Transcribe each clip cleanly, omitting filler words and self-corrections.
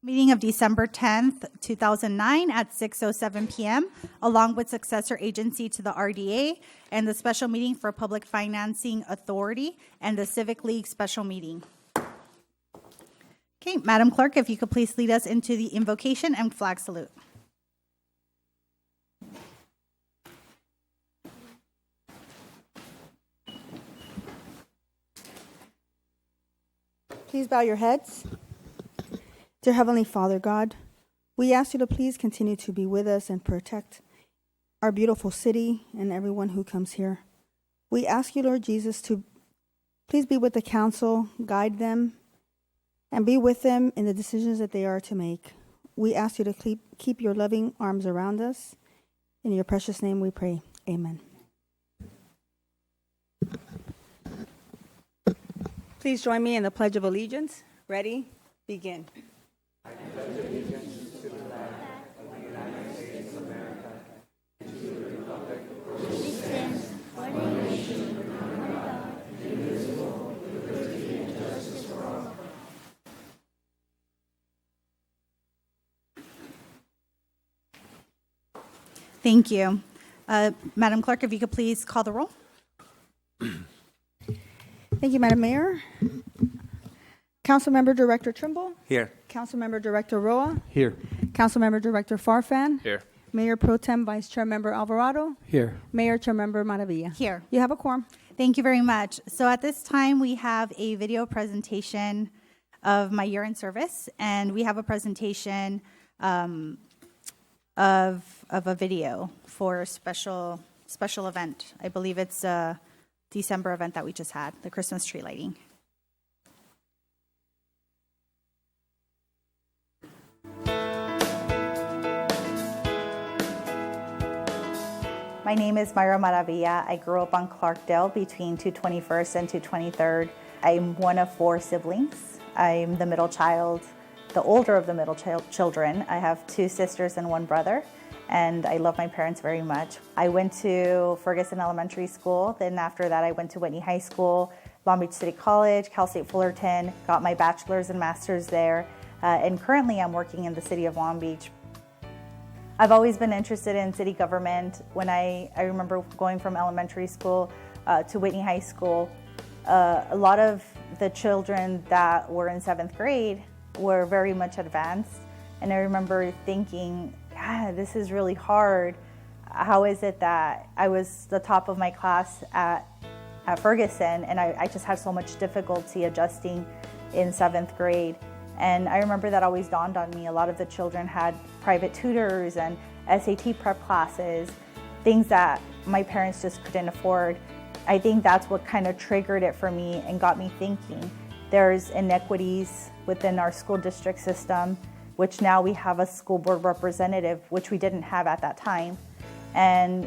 Meeting of December 10th, 2009 at 6:07 p.m., along with successor agency to the RDA and the special meeting for Public Financing Authority and the Civic League special meeting. Okay, Madam Clerk, if you could please lead us into the invocation and flag salute. Please bow your heads. Dear Heavenly Father God, we ask you to please continue to be with us and protect our beautiful city and everyone who comes here. We ask you, Lord Jesus, to please be with the council, guide them, and be with them in the decisions that they are to make. We ask you to keep your loving arms around us. In your precious name we pray. Amen. Please join me in the Pledge of Allegiance. Ready? Begin. I pledge allegiance to the flag of the United States of America and to the republic for which it stands, one nation, under God, indivisible, with liberty and justice for all. Thank you. Madam Clerk, if you could please call the roll. Thank you, Madam Mayor. Councilmember Director Trimble. Here. Councilmember Director Roa. Here. Councilmember Director Farfan. Here. Mayor Pro Tem Vice Chair Member Alvarado. Here. Mayor Chair Member Maravilla. Here. You have a quorum. Thank you very much. So at this time, we have a video presentation of my year in service, and we have a presentation of a video for a special event. I believe it's a December event that we just had, the Christmas tree lighting. My name is Myra Maravilla. I grew up on Clarkdale between 221st and 223rd. I'm one of 4 siblings. I'm the middle child, the older of the middle children. I have 2 sisters and 1 brother, and I love my parents very much. I went to Ferguson Elementary School. Then after that, I went to Whitney High School, Long Beach City College, Cal State Fullerton, got my bachelor's and master's there, and currently I'm working in the city of Long Beach. I've always been interested in city government. When I remember going from elementary school to Whitney High School, a lot of the children that were in 7th grade were very much advanced. And I remember thinking, God, this is really hard. How is it that I was the top of my class at Ferguson, and I just had so much difficulty adjusting in 7th grade? And I remember that always dawned on me. A lot of the children had private tutors and SAT prep classes, things that my parents just couldn't afford. I think that's what kind of triggered it for me and got me thinking. There's inequities within our school district system, which now we have a school board representative, which we didn't have at that time. And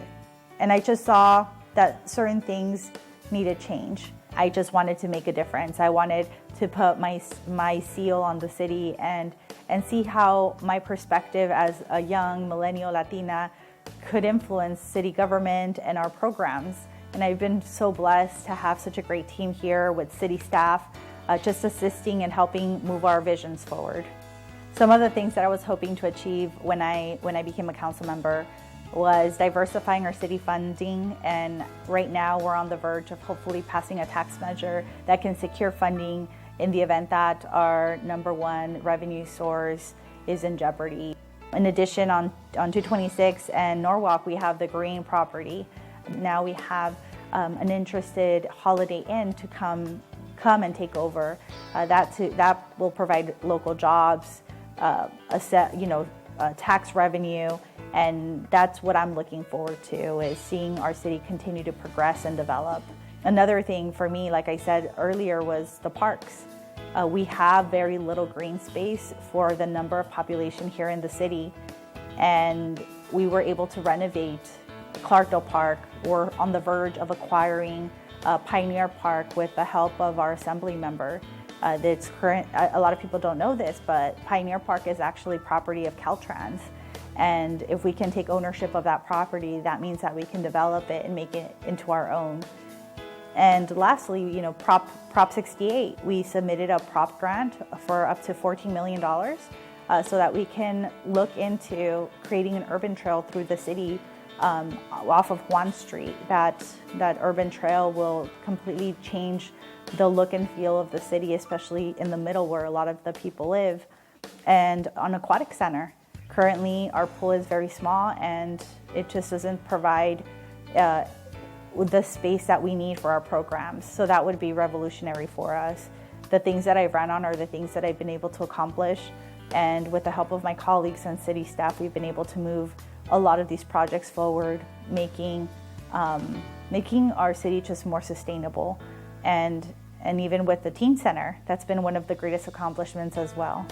I just saw that certain things needed change. I just wanted to make a difference. I wanted to put my seal on the city and see how my perspective as a young millennial Latina could influence city government and our programs. And I've been so blessed to have such a great team here with city staff, just assisting and helping move our visions forward. Some of the things that I was hoping to achieve when I became a council member was diversifying our city funding, and right now we're on the verge of hopefully passing a tax measure that can secure funding in the event that our #1 revenue source is in jeopardy. In addition, on 226 and Norwalk, we have the green property. Now we have an interested Holiday Inn to come and take over. That will provide local jobs, tax revenue, and that's what I'm looking forward to, is seeing our city continue to progress and develop. Another thing for me, like I said earlier, was the parks. We have very little green space for the number of population here in the city, and we were able to renovate Clarkdale Park. We're on the verge of acquiring Pioneer Park with the help of our assembly member. A lot of people don't know this, but Pioneer Park is actually property of Caltrans. And if we can take ownership of that property, that means that we can develop it and make it into our own. And lastly, Prop 68, we submitted a prop grant for up to $14 million so that we can look into creating an urban trail through the city off of Juan Street. That urban trail will completely change the look and feel of the city, especially in the middle where a lot of the people live. And an aquatic center. Currently, our pool is very small and it just doesn't provide the space that we need for our programs. So that would be revolutionary for us. The things that I've ran on are the things that I've been able to accomplish. And with the help of my colleagues and city staff, we've been able to move a lot of these projects forward, making our city just more sustainable. And even with the teen center, that's been one of the greatest accomplishments as well.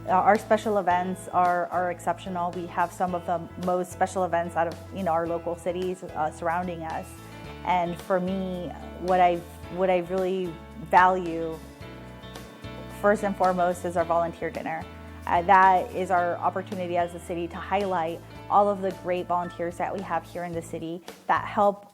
Our special events are exceptional. We have some of the most special events out of our local cities surrounding us. And for me, what I really value first and foremost is our volunteer dinner. That is our opportunity as a city to highlight all of the great volunteers that we have here in the city that help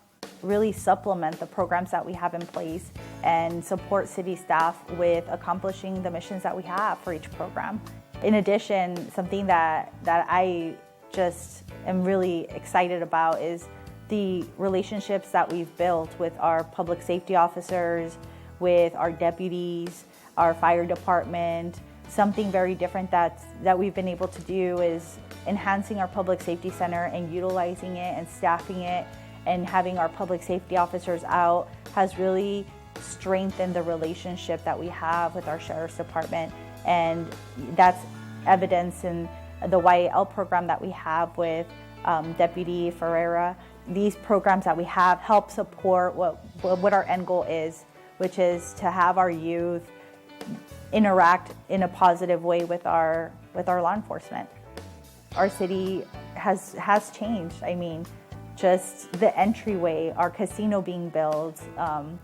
really supplement the programs that we have in place and support city staff with accomplishing the missions that we have for each program. In addition, something that I just am really excited about is the relationships that we've built with our public safety officers, with our deputies, our fire department. Something very different that we've been able to do is enhancing our public safety center and utilizing it and staffing it, and having our public safety officers out has really strengthened the relationship that we have with our sheriff's department. And that's evidence in the YAL program that we have with Deputy Ferreira. These programs that we have help support what our end goal is, which is to have our youth interact in a positive way with our law enforcement. Our city has changed. I mean, just the entryway, our casino being built,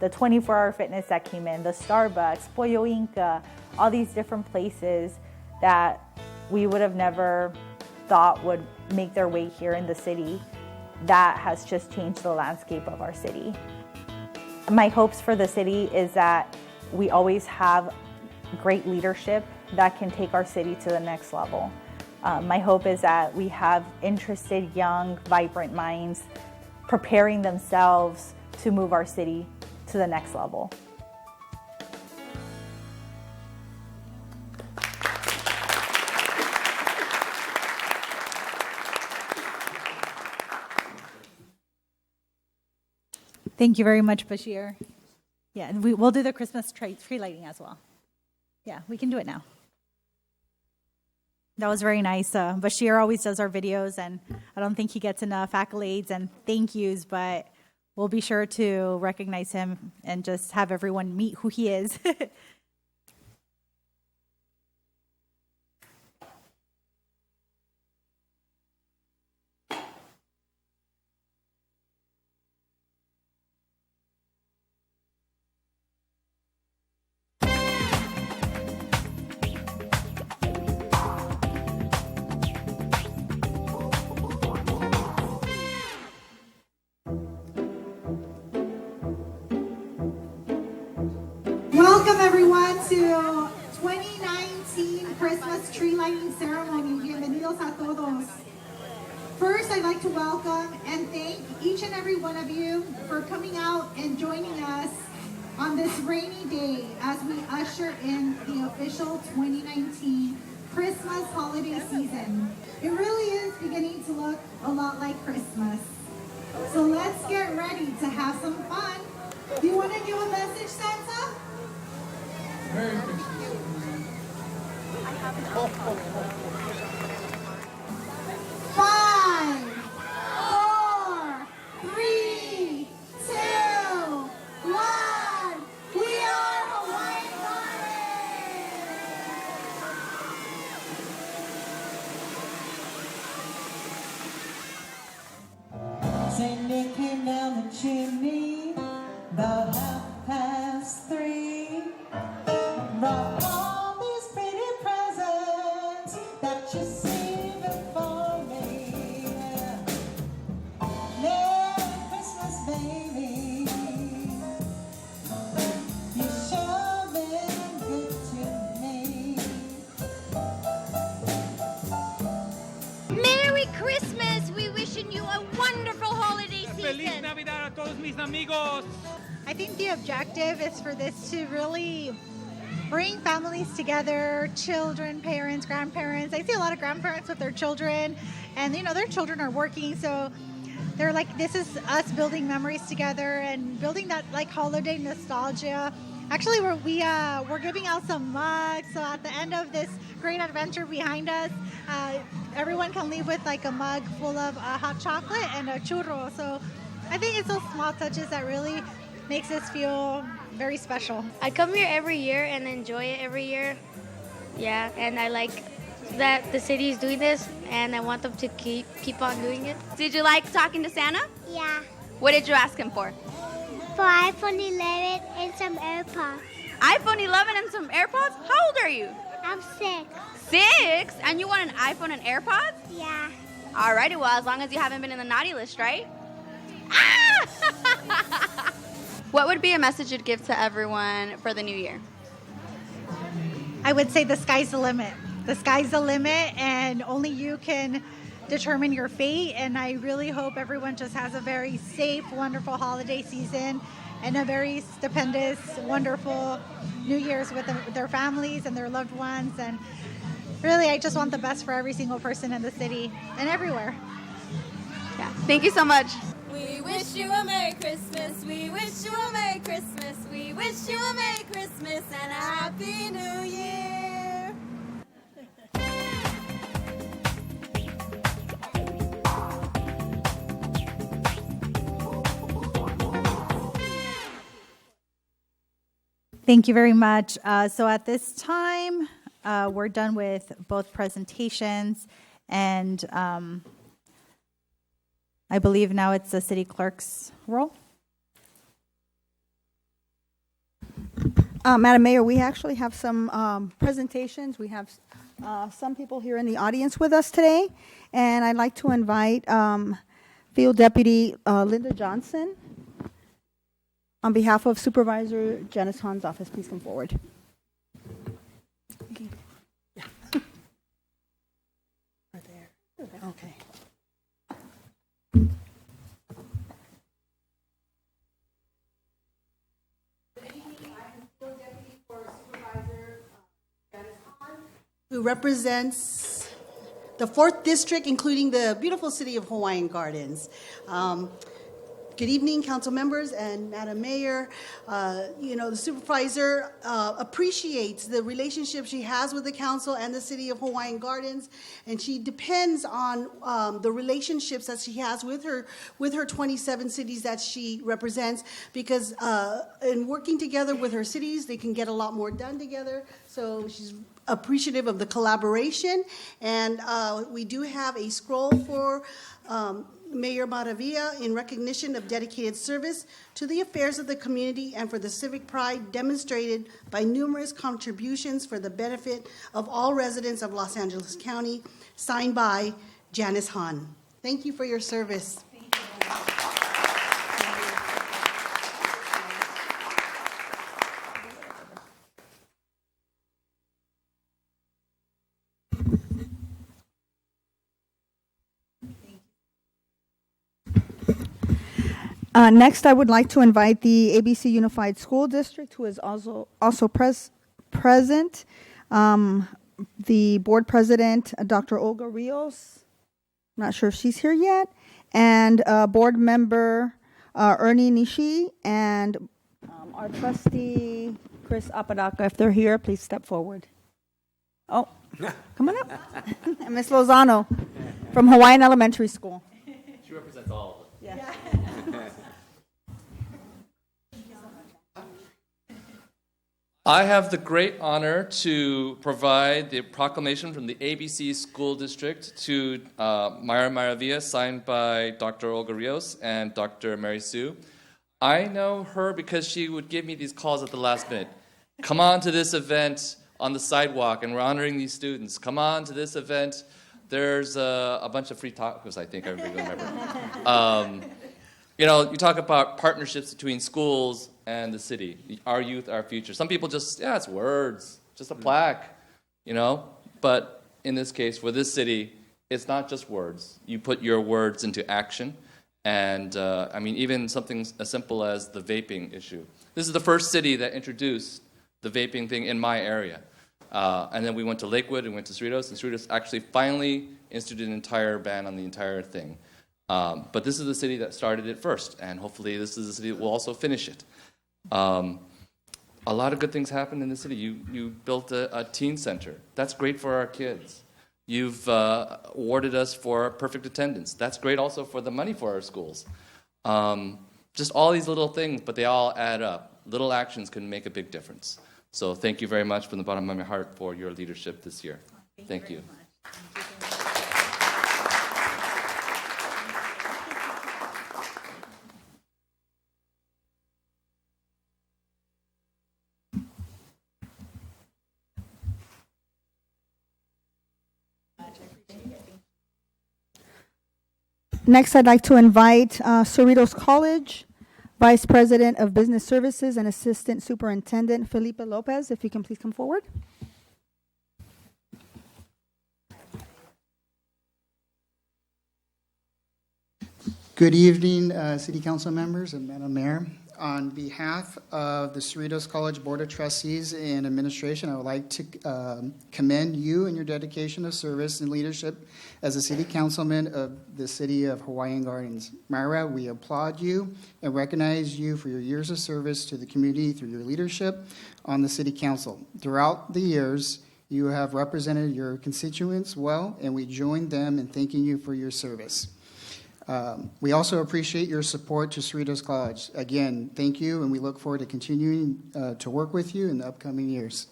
the 24-hour fitness that came in, the Starbucks, Pollo Inca, all these different places that we would have never thought would make their way here in the city. That has just changed the landscape of our city. My hopes for the city is that we always have great leadership that can take our city to the next level. My hope is that we have interested, young, vibrant minds preparing themselves to move our city to the next level. Thank you very much, Bashir. Yeah, and we'll do the Christmas tree lighting as well. Yeah, we can do it now. That was very nice. Bashir always does our videos, and I don't think he gets enough accolades and thank yous, but we'll be sure to recognize him and just have everyone meet who he is. Welcome everyone to 2019 Christmas tree lighting ceremony. Bienvenidos a todos. First, I'd like to welcome and thank each and every one of you for coming out and joining us on this rainy day as we usher in the official 2019 Christmas holiday season. It really is beginning to look a lot like Christmas. So let's get ready to have some fun. Do you want to give a message, Santa? Merry Christmas. Five, 4, 3, 2, 1. We are Hawaiian Garden. Saint Nick came down the chimney about 3:30. Brought all these pretty presents that you see before me. Merry Christmas, baby. You sure been good to me. Feliz Navidad a todos mis amigos. I think the objective is for this to really bring families together, children, parents, grandparents. I see a lot of grandparents with their children, and their children are working, so they're like, this is us building memories together and building that like holiday nostalgia. Actually, we're giving out some mugs, so at the end of this great adventure behind us, everyone can leave with like a mug full of hot chocolate and a churro. So I think it's those small touches that really makes us feel very special. I come here every year and enjoy it every year. Yeah, and I like that the city is doing this, and I want them to keep on doing it. Did you like talking to Santa? Yeah. What did you ask him for? For iPhone 11 and some AirPods. iPhone 11 and some AirPods? How old are you? I'm 6. 6? And you want an iPhone and AirPods? Yeah. Alrighty, well, as long as you haven't been in the naughty list, right? What would be a message you'd give to everyone for the new year? I would say the sky's the limit. The sky's the limit, and only you can determine your fate. And I really hope everyone just has a very safe, wonderful holiday season and a very stupendous, wonderful New Year's with their families and their loved ones. And really, I just want the best for every single person in the city and everywhere. Yeah. Thank you so much. We wish you a Merry Christmas. We wish you a Merry Christmas. We wish you a Merry Christmas and a Happy New Year. Thank you very much. So at this time, we're done with both presentations, and I believe now it's the city clerk's role. Madam Mayor, we actually have some presentations. We have some people here in the audience with us today, and I'd like to invite Field Deputy Linda Johnson on behalf of Supervisor Janice Hahn's office. Please come forward. Okay. Yeah. Right there. Okay. Who represents the 4th District, including the beautiful city of Hawaiian Gardens. Good evening, council members and Madam Mayor. The supervisor appreciates the relationship she has with the council and the city of Hawaiian Gardens, and she depends on the relationships that she has with her 27 cities that she represents, because in working together with her cities, they can get a lot more done together. So she's appreciative of the collaboration, and we do have a scroll for Mayor Maravilla in recognition of dedicated service to the affairs of the community and for the civic pride demonstrated by numerous contributions for the benefit of all residents of Los Angeles County, signed by Janice Hahn. Thank you for your service. Next, I would like to invite the ABC Unified School District, who is also present. The board president, Dr. Olga Rios. I'm not sure if she's here yet. And board member Ernie Nishi, and our trustee, Chris Apodaca. If they're here, please step forward. Oh, come on up. And Ms. Lozano from Hawaiian Elementary School. She represents all of them. Yeah. I have the great honor to provide the proclamation from the ABC School District to Mayra Maravilla, signed by Dr. Olga Rios and Dr. Mary Sue. I know her because she would give me these calls at the last minute. Come on to this event on the sidewalk, and we're honoring these students. Come on to this event. There's a bunch of free tacos, I think everybody will remember. You talk about partnerships between schools and the city. Our youth, our future. Some people just, it's words, just a plaque, But in this case, for this city, it's not just words. You put your words into action. And I mean, even something as simple as the vaping issue. This is the first city that introduced the vaping thing in my area. And then we went to Lakewood and went to Cerritos, and Cerritos actually finally instituted an entire ban on the entire thing. But this is the city that started it first, and hopefully this is the city that will also finish it. A lot of good things happened in the city. You built a teen center. That's great for our kids. You've awarded us for perfect attendance. That's great also for the money for our schools. Just all these little things, but they all add up. Little actions can make a big difference. So thank you very much from the bottom of my heart for your leadership this year. Thank you. Next, I'd like to invite Cerritos College Vice President of Business Services and Assistant Superintendent Felipe Lopez, if you can please come forward. Good evening, City Council members and Madam Mayor. On behalf of the Cerritos College Board of Trustees and Administration, I would like to commend you and your dedication of service and leadership as a City Councilman of the City of Hawaiian Gardens. Myra, we applaud you and recognize you for your years of service to the community through your leadership on the City Council. Throughout the years, you have represented your constituents well, and we join them in thanking you for your service. We also appreciate your support to Cerritos College. Again, thank you, and we look forward to continuing to work with you in the upcoming years.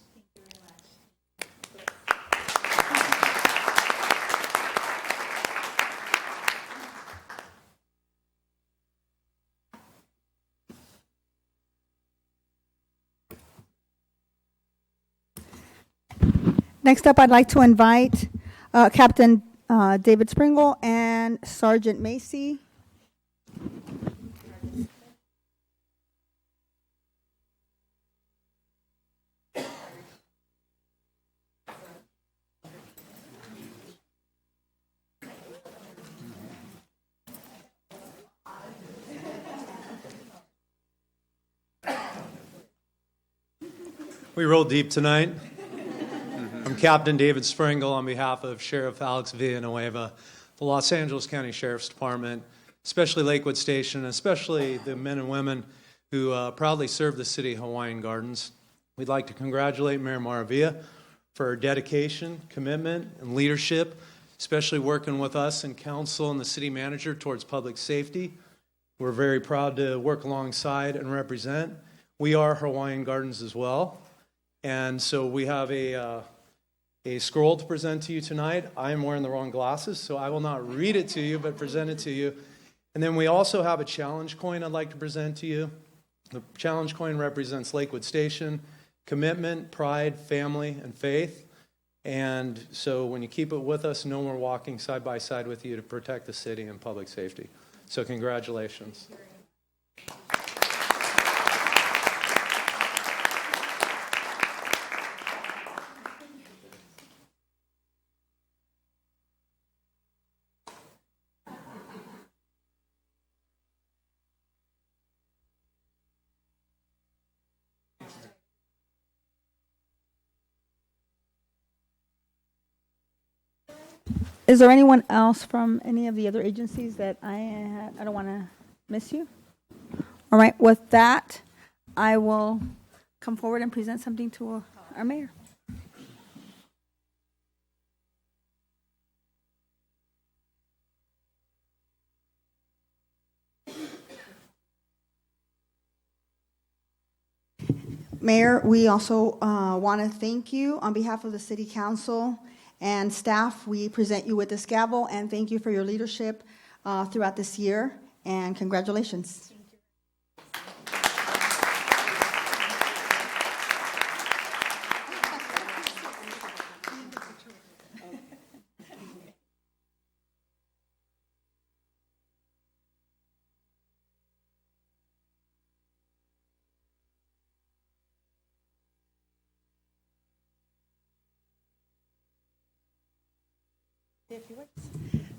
Next up, I'd like to invite Captain David Springle and Sergeant Macy. We roll deep tonight. I'm Captain David Springle on behalf of Sheriff Alex Villanueva, the Los Angeles County Sheriff's Department, especially Lakewood Station, especially the men and women who proudly serve the city of Hawaiian Gardens. We'd like to congratulate Mayor Maravilla for her dedication, commitment, and leadership, especially working with us in council and the city manager towards public safety. We're very proud to work alongside and represent. We are Hawaiian Gardens as well. And so we have a scroll to present to you tonight. I am wearing the wrong glasses, so I will not read it to you, but present it to you. And then we also have a challenge coin I'd like to present to you. The challenge coin represents Lakewood Station, commitment, pride, family, and faith. And so when you keep it with us, know we're walking side by side with you to protect the city and public safety. So congratulations. Is there anyone else from any of the other agencies that I don't want to miss you? All right, with that, I will come forward and present something to our mayor. Mayor, we also want to thank you on behalf of the City Council and staff. We present you with this gavel and thank you for your leadership throughout this year, and congratulations.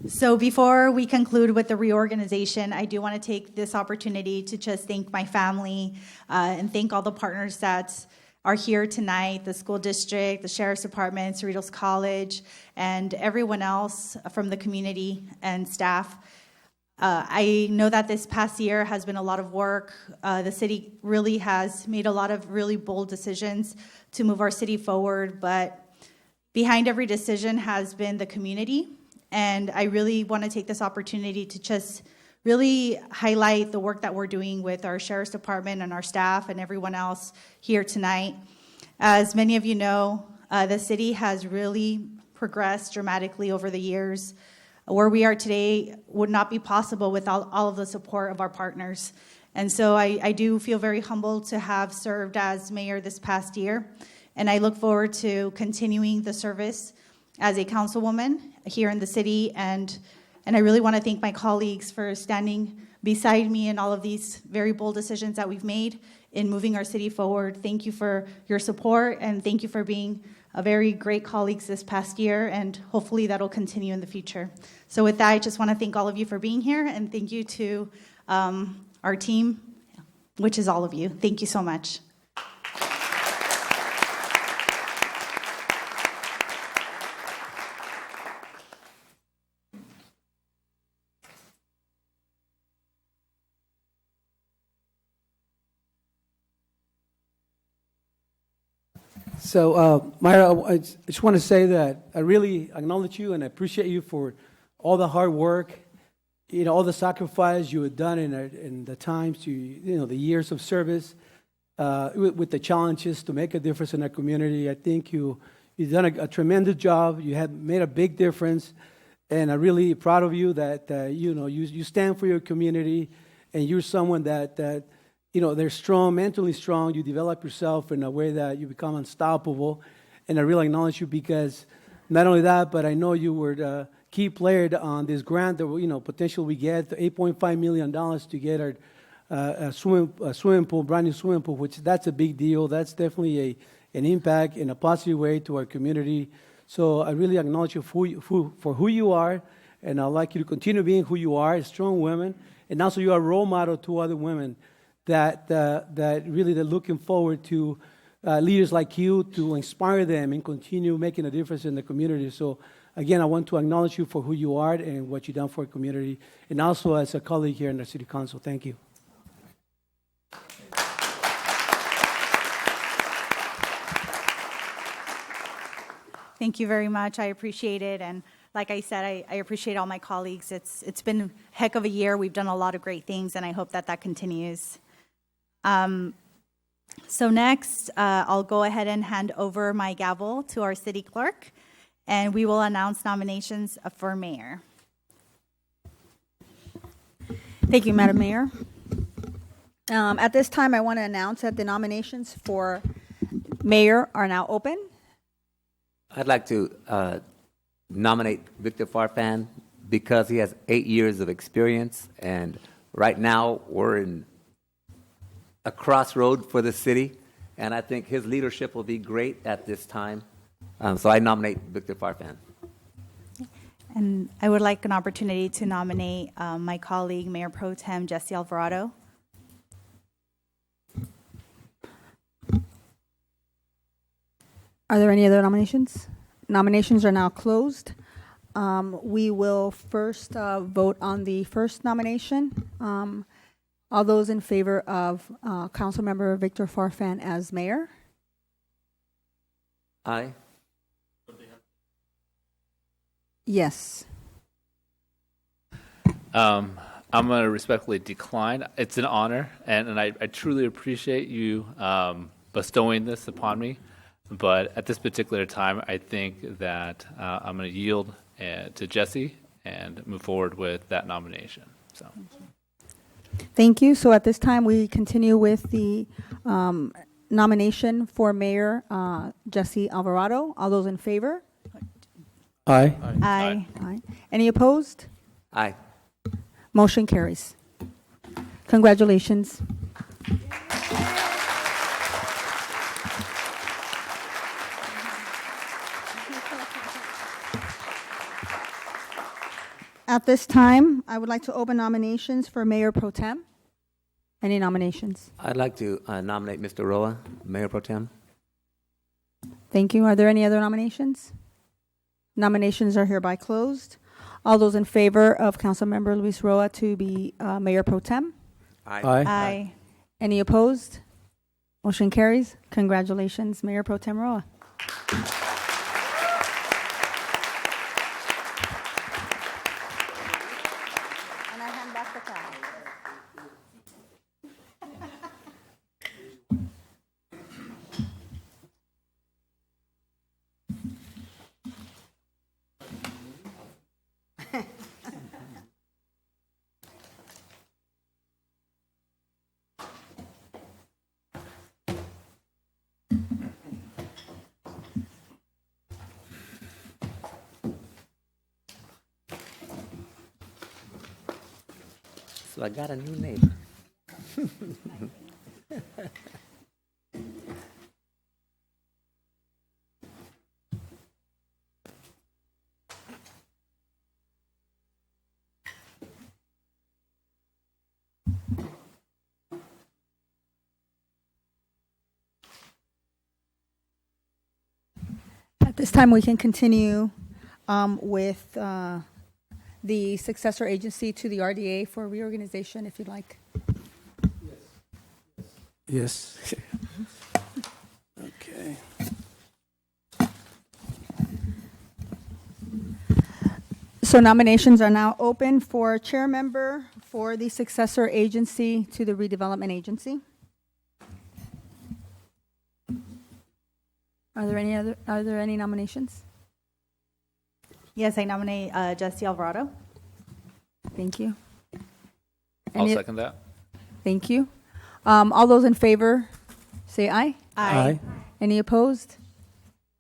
So before we conclude with the reorganization, I do want to take this opportunity to just thank my family and thank all the partners that are here tonight, the school district, the sheriff's department, Cerritos College, and everyone else from the community and staff. I know that this past year has been a lot of work. The city really has made a lot of really bold decisions to move our city forward, but behind every decision has been the community. And I really want to take this opportunity to just really highlight the work that we're doing with our sheriff's department and our staff and everyone else here tonight. As many of you know, the city has really progressed dramatically over the years. Where we are today would not be possible without all of the support of our partners. And so I do feel very humbled to have served as mayor this past year. And I look forward to continuing the service as a councilwoman here in the city. And I really want to thank my colleagues for standing beside me in all of these very bold decisions that we've made in moving our city forward. Thank you for your support, and thank you for being a very great colleagues this past year, and hopefully that'll continue in the future. So with that, I just want to thank all of you for being here, and thank you to our team, which is all of you. Thank you so much. So, Myra, I just want to say that I really acknowledge you and I appreciate you for all the hard work, all the sacrifice you have done in the times, the years of service, with the challenges to make a difference in our community. I think you've done a tremendous job. You have made a big difference, and I'm really proud of you that you stand for your community, and you're someone that they're strong, mentally strong. You develop yourself in a way that you become unstoppable. And I really acknowledge you because not only that, but I know you were the key player on this grant that, potential we get, the $8.5 million to get our a swimming pool, brand new swimming pool, which that's a big deal. That's definitely an impact in a positive way to our community. So I really acknowledge you for who you are, and I'd like you to continue being who you are, a strong woman, and also you are a role model to other women that really they're looking forward to leaders like you to inspire them and continue making a difference in the community. So again, I want to acknowledge you for who you are and what you've done for our community, and also as a colleague here in the City Council. Thank you. Thank you very much. I appreciate it. And like I said, I appreciate all my colleagues. It's been a heck of a year. We've done a lot of great things, and I hope that continues. So next, I'll go ahead and hand over my gavel to our city clerk, and we will announce nominations for mayor. Thank you, Madam Mayor. At this time, I want to announce that the nominations for mayor are now open. I'd like to nominate Victor Farfan because he has 8 years of experience, and right now we're in a crossroad for the city, and I think his leadership will be great at this time. So I nominate Victor Farfan. And I would like an opportunity to nominate my colleague, Mayor Pro Tem Jesse Alvarado. Are there any other nominations? Nominations are now closed. We will first vote on the first nomination. All those in favor of Councilmember Victor Farfan as mayor? Aye. Yes. I'm going to respectfully decline. It's an honor, and I truly appreciate you bestowing this upon me. But at this particular time, I think that I'm going to yield to Jesse and move forward with that nomination. So, thank you. So at this time, we continue with the nomination for Mayor Jesse Alvarado. All those in favor? Aye. Aye. Aye. Any opposed? Aye. Motion carries. Congratulations. At this time, I would like to open nominations for Mayor Pro Tem. Any nominations? I'd like to nominate Mr. Roa, Mayor Pro Tem. Thank you. Are there any other nominations? Nominations are hereby closed. All those in favor of Councilmember Luis Roa to be Mayor Pro Tem? Aye. Aye. Any opposed? Motion carries. Congratulations, Mayor Pro Tem Roa. And I hand back the towel. So I got a new neighbor. At this time, we can continue with the successor agency to the RDA for reorganization, if you'd like. Yes. Okay. So nominations are now open for chair member for the successor agency to the redevelopment agency. Are there any nominations? Yes, I nominate Jesse Alvarado. Thank you. I'll second that. Thank you. All those in favor, say aye. Aye. Any opposed?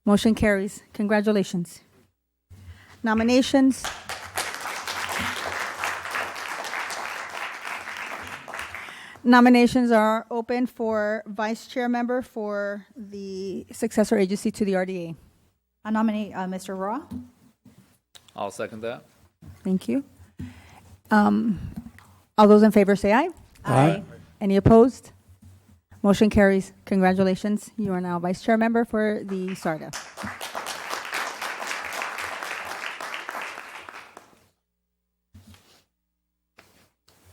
Motion carries. Congratulations. Nominations. Nominations are open for vice chair member for the successor agency to the RDA. I nominate Mr. Roa. I'll second that. Thank you. All those in favor say aye. Aye. Any opposed? Motion carries. Congratulations. You are now vice chair member for the SARDA.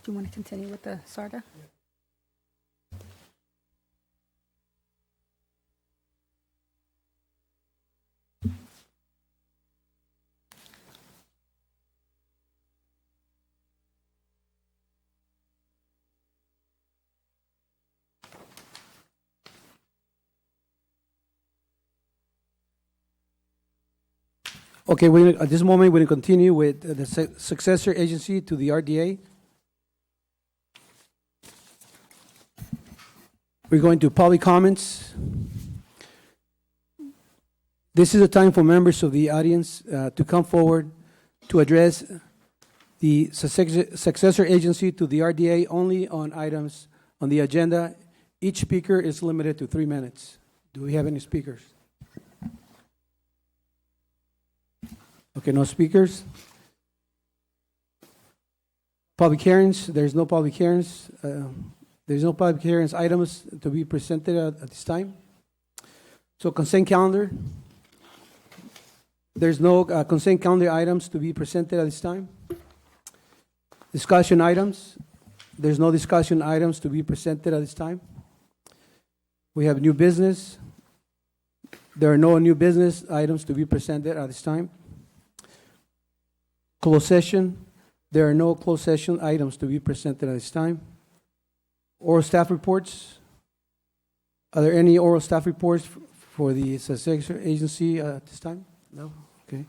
Do you want to continue with the SARDA? Okay, at this moment, we're going to continue with the successor agency to the RDA. We're going to public comments. This is a time for members of the audience to come forward to address the successor agency to the RDA only on items on the agenda. Each speaker is limited to 3 minutes. Do we have any speakers? Okay, no speakers. Public hearings, there's no public hearings. There's no public hearings items to be presented at this time. So consent calendar. There's no consent calendar items to be presented at this time. Discussion items. There's no discussion items to be presented at this time. We have new business. There are no new business items to be presented at this time. Closed session. There are no closed session items to be presented at this time. Oral staff reports. Are there any oral staff reports for the successor agency at this time? No? Okay.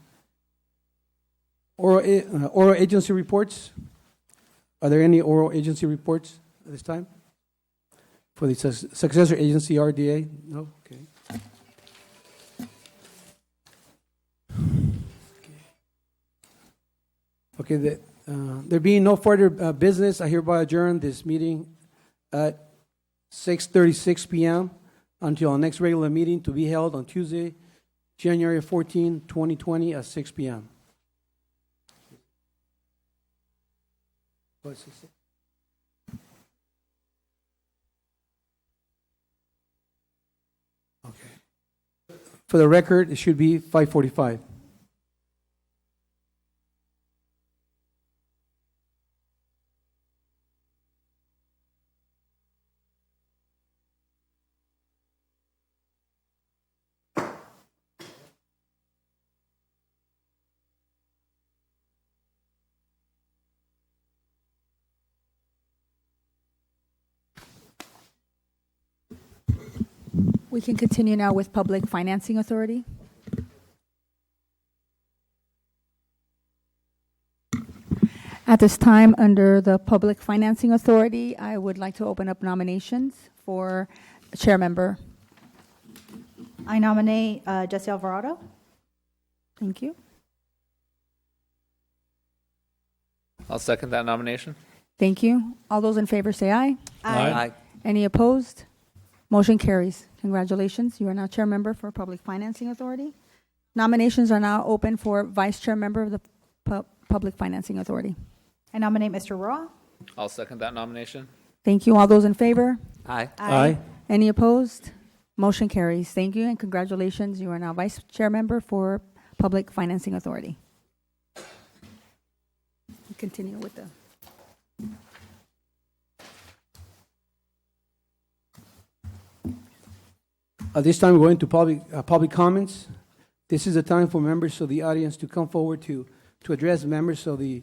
Oral agency reports. Are there any oral agency reports at this time? For the successor agency RDA? No? Okay. Okay, there being no further business, I hereby adjourn this meeting at 6:36 p.m. until our next regular meeting to be held on Tuesday, January 14, 2020 at 6 p.m. What's this? Okay. For the record, it should be 5:45. We can continue now with Public Financing Authority. At this time, under the Public Financing Authority, I would like to open up nominations for chair member. I nominate Jesse Alvarado. Thank you. I'll second that nomination. Thank you. All those in favor say aye. Aye. Aye. Any opposed? Motion carries. Congratulations. You are now chair member for Public Financing Authority. Nominations are now open for vice chair member of the Public Financing Authority. I nominate Mr. Roa. I'll second that nomination. Thank you. All those in favor? Aye. Aye. Any opposed? Motion carries. Thank you and congratulations. You are now vice chair member for Public Financing Authority. Continue with the. At this time, we're going to public comments. This is the time for members of the audience to come forward to address members of the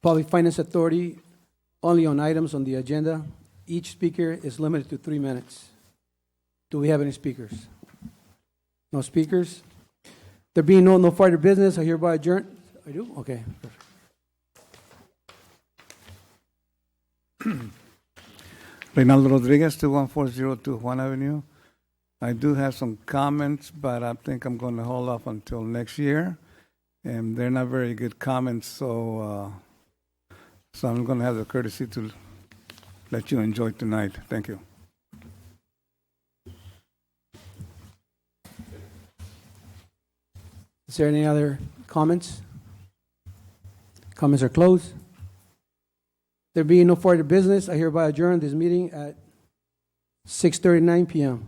Public Finance Authority only on items on the agenda. Each speaker is limited to 3 minutes. Do we have any speakers? No speakers? There being no further business, I hereby adjourn. I do? Okay. Reynaldo Rodriguez, 21402 Juan Avenue. I do have some comments, but I think I'm going to hold off until next year. And they're not very good comments, so I'm going to have the courtesy to let you enjoy tonight. Thank you. Is there any other comments? Comments are closed. There being no further business, I hereby adjourn this meeting at 6:39 p.m.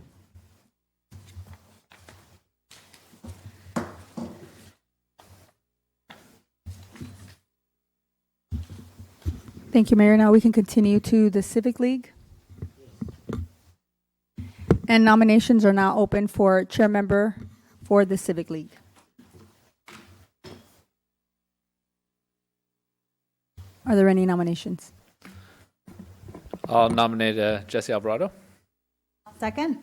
Thank you, Mayor. Now we can continue to the Civic League. And nominations are now open for chair member for the Civic League. Are there any nominations? I'll nominate Jesse Alvarado. Second.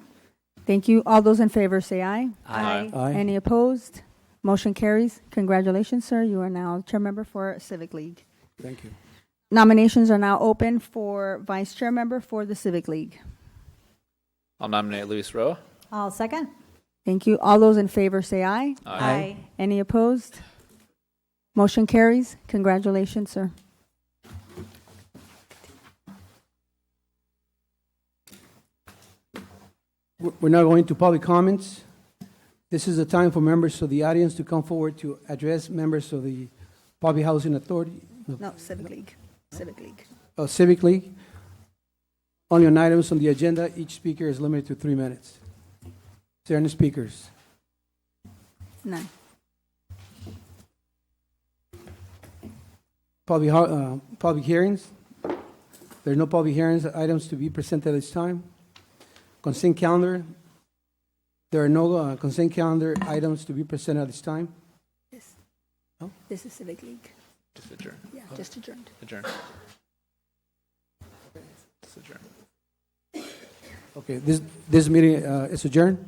Thank you. All those in favor say aye. Aye. Aye. Any opposed? Motion carries. Congratulations, sir. You are now chair member for Civic League. Thank you. Nominations are now open for vice chair member for the Civic League. I'll nominate Luis Roa. I'll second. Thank you. All those in favor say aye. Aye. Any opposed? Motion carries. Congratulations, sir. We're now going to public comments. This is the time for members of the audience to come forward to address members of the Public Housing Authority. No, Civic League. Civic League. Civic League. Only on items on the agenda, each speaker is limited to 3 minutes. Is there any speakers? None. Public hearings. There are no public hearings items to be presented at this time. Consent calendar. There are no consent calendar items to be presented at this time. Yes. Oh? This is Civic League. Just adjourn. Yeah, just adjourned. Adjourn. Just adjourn. Okay, this meeting is adjourned.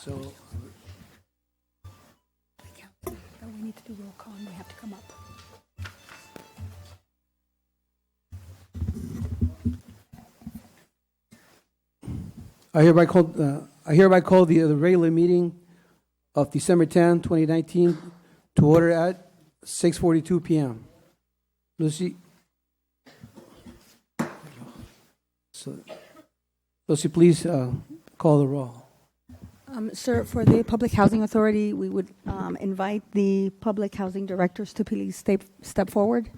So we need to do roll call and we have to come up. I hereby call the regular meeting of December 10, 2019, to order at 6:42 p.m. Lucy, please call the roll. Sir, for the Public Housing Authority, we would invite the public housing directors to please step forward.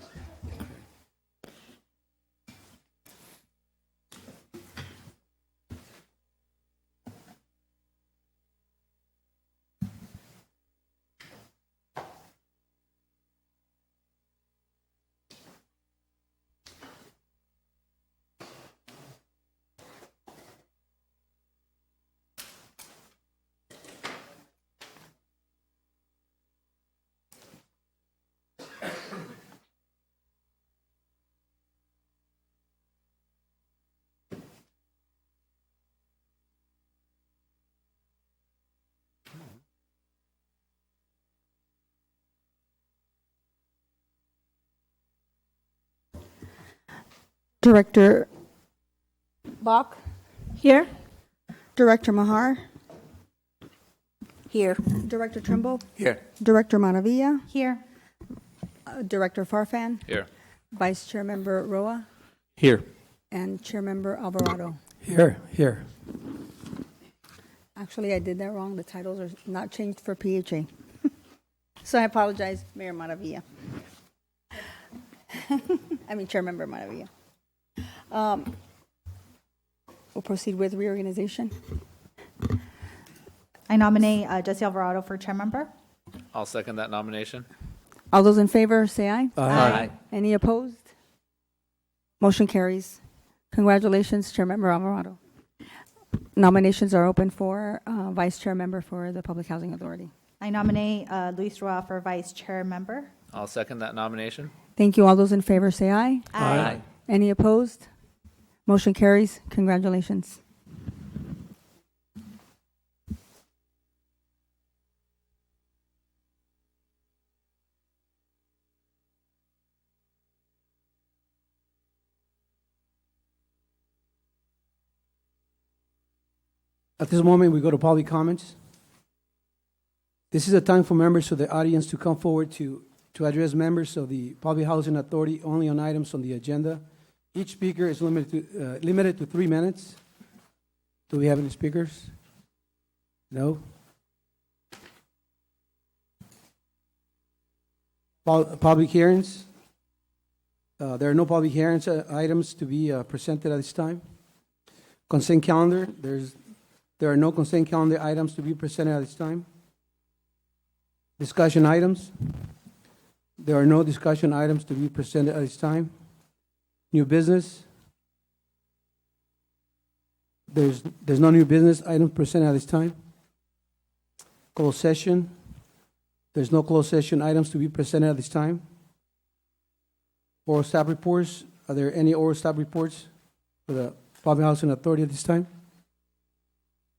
Director Bach? Here. Director Mahar? Here. Director Trimble? Here. Director Maravilla? Here. Director Farfan? Here. Vice Chair Member Roa? Here. And Chair Member Alvarado? Here. Actually, I did that wrong. The titles are not changed for PHA. So I apologize, Mayor Maravilla. I mean, Chair Member Maravilla. We'll proceed with reorganization. I nominate Jesse Alvarado for chair member. I'll second that nomination. All those in favor, say aye. Aye. Any opposed? Motion carries. Congratulations, Chair Member Alvarado. Nominations are open for Vice Chair Member for the Public Housing Authority. I nominate Luis Roa for vice chair member. I'll second that nomination. Thank you. All those in favor, say aye. Aye. Any opposed? Motion carries. Congratulations. At this moment, we go to public comments. This is a time for members of the audience to come forward to address members of the Public Housing Authority only on items on the agenda. Each speaker is limited to 3 minutes. Do we have any speakers? No? Public hearings? There are no public hearings items to be presented at this time. Consent calendar? There are no consent calendar items to be presented at this time. Discussion items? There are no discussion items to be presented at this time. New business? There's no new business items presented at this time. Closed session? There's no closed session items to be presented at this time. Oral staff reports? Are there any oral staff reports for the Public Housing Authority at this time?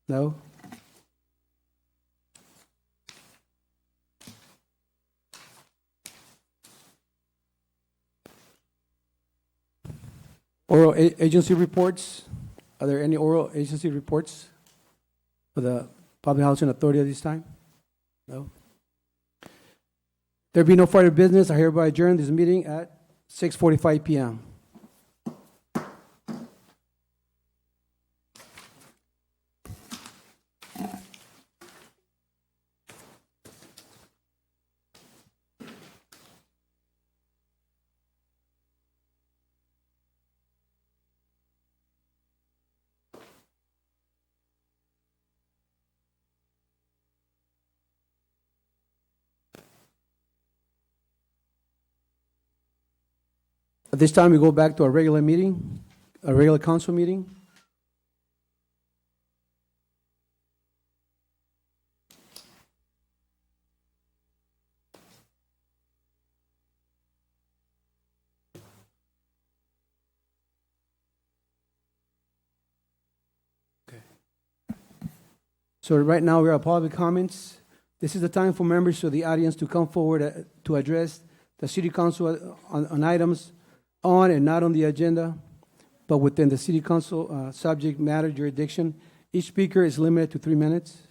No? Oral agency reports. Are there any oral agency reports for the Public Housing Authority at this time? No. There be no further business. I hereby adjourn this meeting at 6:45 p.m. At this time, we go back to our regular meeting, our regular council meeting. So right now, we're at public comments. This is the time for members of the audience to come forward to address the City Council on items on and not on the agenda, but within the City Council subject matter jurisdiction. Each speaker is limited to 3 minutes.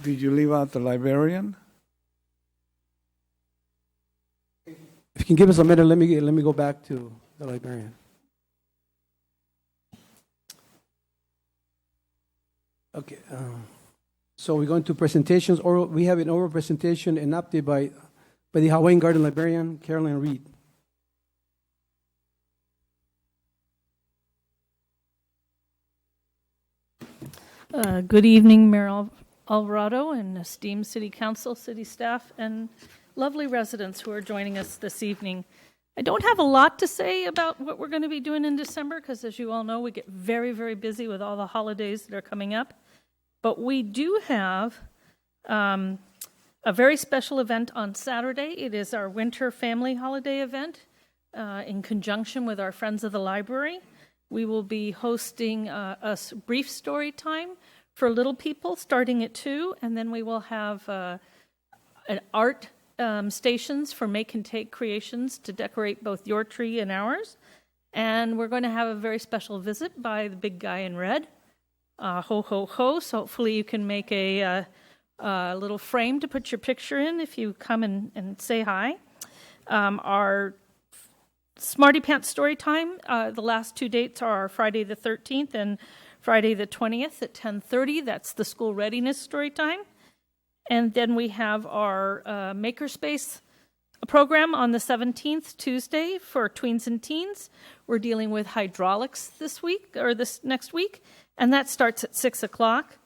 Did you leave out the librarian? If you can give us a minute, let me go back to the librarian. Okay. So we're going to presentations. We have an oral presentation and update by the Hawaiian Garden librarian, Carolyn Reed. Good evening, Mayor Alvarado and esteemed City Council, City staff, and lovely residents who are joining us this evening. I don't have a lot to say about what we're going to be doing in December because, as you all know, we get very, very busy with all the holidays that are coming up. But we do have a very special event on Saturday. It is our winter family holiday event in conjunction with our Friends of the Library. We will be hosting a brief story time for little people starting at 2, and then we will have an art stations for make and take creations to decorate both your tree and ours. And we're going to have a very special visit by the big guy in red. Ho, ho, ho. So hopefully you can make a little frame to put your picture in if you come and say hi. Our Smarty Pants story time, the last 2 dates are Friday the 13th and Friday the 20th at 10:30. That's the school readiness story time. And then we have our Makerspace program on the 17th, Tuesday, for tweens and teens. We're dealing with hydraulics this week, or this next week, and that starts at 6 o'clock.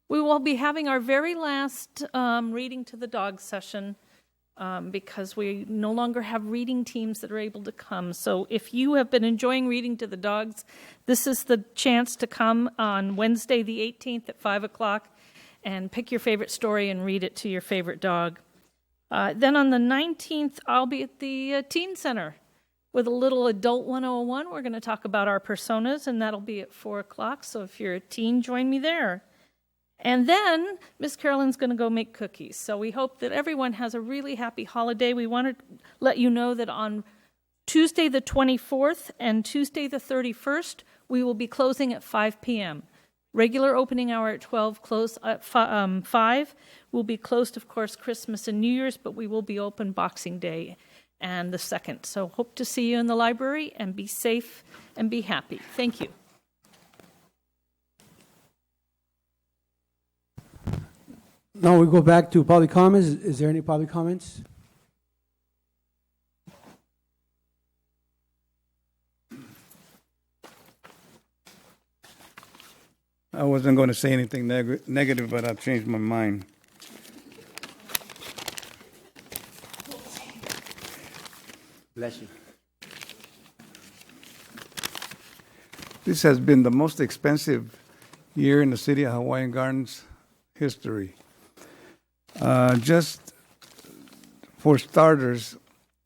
We will be having our very last reading to the dogs session because we no longer have reading teams that are able to come. So if you have been enjoying reading to the dogs, this is the chance to come on Wednesday the 18th at 5 o'clock and pick your favorite story and read it to your favorite dog. Then on the 19th, I'll be at the Teen Center with a little Adult 101. We're going to talk about our personas, and that'll be at 4 o'clock. So if you're a teen, join me there. And then Miss Carolyn's going to go make cookies. So we hope that everyone has a really happy holiday. We want to let you know that on Tuesday the 24th and Tuesday the 31st, we will be closing at 5 p.m. Regular opening hour at 12, close at 5. We'll be closed, of course, Christmas and New Year's, but we will be open Boxing Day and the 2nd. So hope to see you in the library, and be safe and be happy. Thank you. Now we go back to public comments. Is there any public comments? I wasn't going to say anything negative, but I've changed my mind. Bless you. This has been the most expensive year in the city of Hawaiian Gardens history. Just for starters,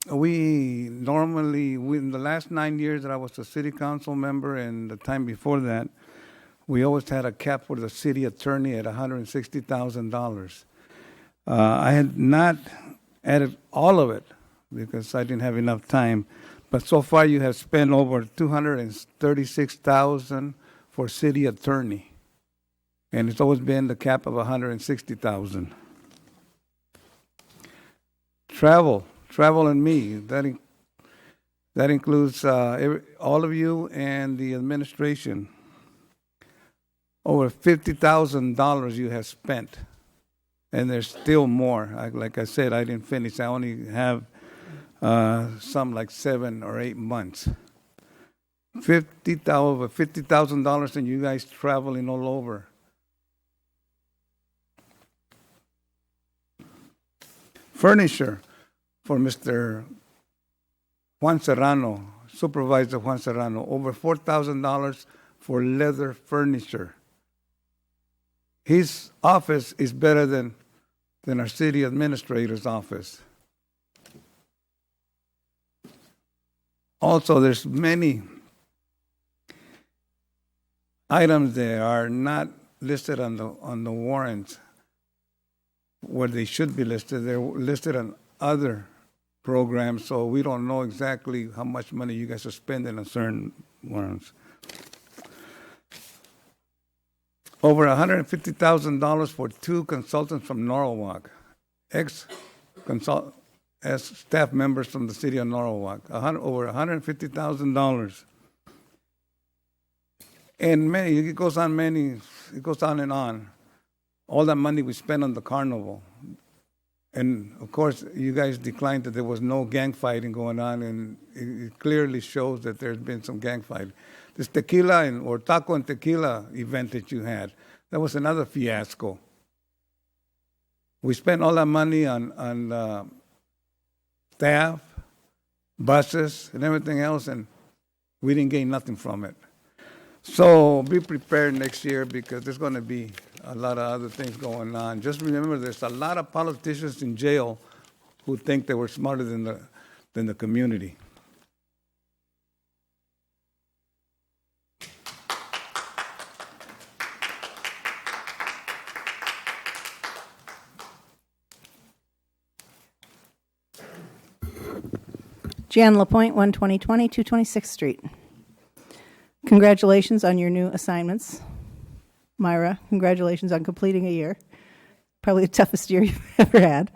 in the last 9 years that I was a city council member and the time before that, we always had a cap for the city attorney at $160,000. I had not added all of it because I didn't have enough time, but so far you have spent over $236,000 for city attorney, and it's always been the cap of $160,000. Travel and me, that includes all of you and the administration. Over $50,000 you have spent, and there's still more. Like I said, I didn't finish. I only have some like 7 or 8 months. Over $50,000, and you guys traveling all over. Furniture for Mr. Juan Serrano, Supervisor Juan Serrano, over $4,000 for leather furniture. His office is better than our city administrator's office. Also, there's many items that are not listed on the warrant where they should be listed. They're listed on other programs, so we don't know exactly how much money you guys are spending on certain ones. over $150,000 for 2 consultants from Norwalk, as staff members from the city of Norwalk, over $150,000. And it goes on and on. All that money we spent on the carnival. And of course, you guys declined that there was no gang fighting going on, and it clearly shows that there's been some gang fighting. This tequila or taco and tequila event that you had, that was another fiasco. We spent all that money on staff, buses, and everything else, and we didn't gain nothing from it. So be prepared next year because there's going to be a lot of other things going on. Just remember, there's a lot of politicians in jail who think they were smarter than the community. Jan Lapointe, 12020, 226th Street. Congratulations on your new assignments. Myra, congratulations on completing a year. Probably the toughest year you've ever had.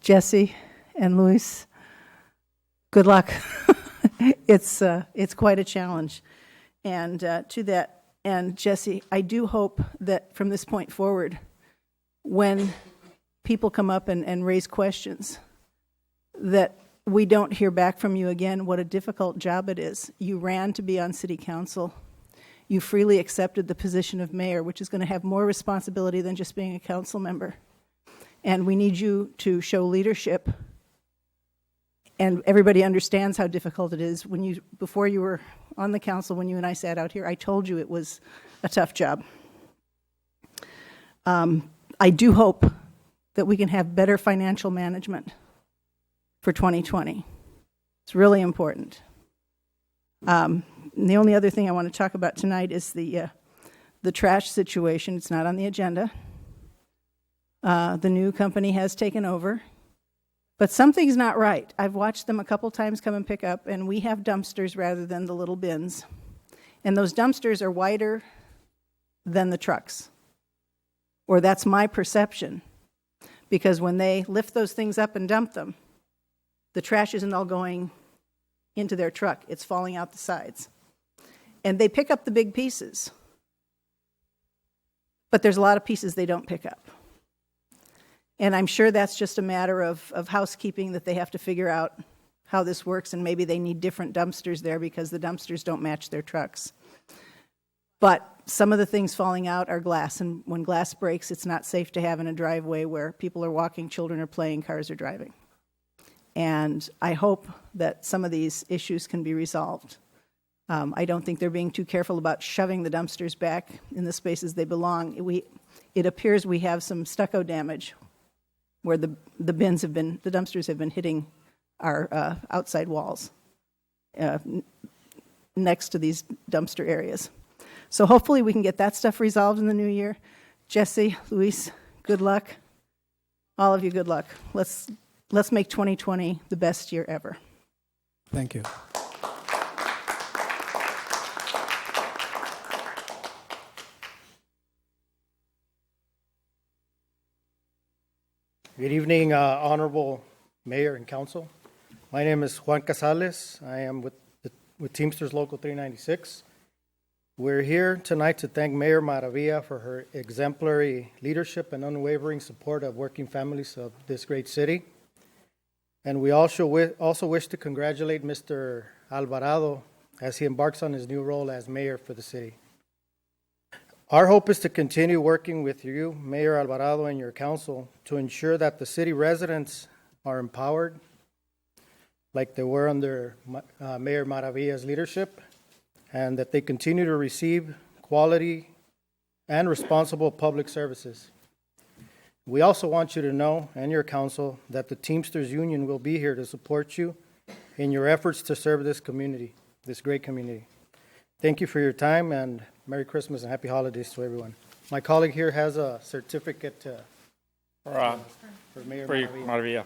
Jesse and Luis, good luck. It's quite a challenge. And to that end, Jesse, I do hope that from this point forward, when people come up and raise questions, that we don't hear back from you again what a difficult job it is. You ran to be on city council. You freely accepted the position of mayor, which is going to have more responsibility than just being a council member. And we need you to show leadership. And everybody understands how difficult it is. Before you were on the council, when you and I sat out here, I told you it was a tough job. I do hope that we can have better financial management for 2020. It's really important. The only other thing I want to talk about tonight is the trash situation. It's not on the agenda. The new company has taken over, but something's not right. I've watched them a couple times come and pick up, and we have dumpsters rather than the little bins. And those dumpsters are wider than the trucks, or that's my perception, because when they lift those things up and dump them, the trash isn't all going into their truck. It's falling out the sides. And they pick up the big pieces. But there's a lot of pieces they don't pick up. And I'm sure that's just a matter of housekeeping that they have to figure out how this works, and maybe they need different dumpsters there because the dumpsters don't match their trucks. But some of the things falling out are glass, and when glass breaks, it's not safe to have in a driveway where people are walking, children are playing, cars are driving. And I hope that some of these issues can be resolved. I don't think they're being too careful about shoving the dumpsters back in the spaces they belong. It appears we have some stucco damage where the dumpsters have been hitting our outside walls next to these dumpster areas. So hopefully we can get that stuff resolved in the new year. Jesse, Luis, good luck. All of you, good luck. Let's make 2020 the best year ever. Thank you. Good evening, Honorable Mayor and Council. My name is Juan Casales. I am with Teamsters Local 396. We're here tonight to thank Mayor Maravilla for her exemplary leadership and unwavering support of working families of this great city. And we also wish to congratulate Mr. Alvarado as he embarks on his new role as mayor for the city. Our hope is to continue working with you, Mayor Alvarado, and your council to ensure that the city residents are empowered like they were under Mayor Maravilla's leadership, and that they continue to receive quality and responsible public services. We also want you to know, and your council, that the Teamsters Union will be here to support you in your efforts to serve this community, this great community. Thank you for your time, and Merry Christmas and Happy Holidays to everyone. My colleague here has a certificate for Mayor Maravilla.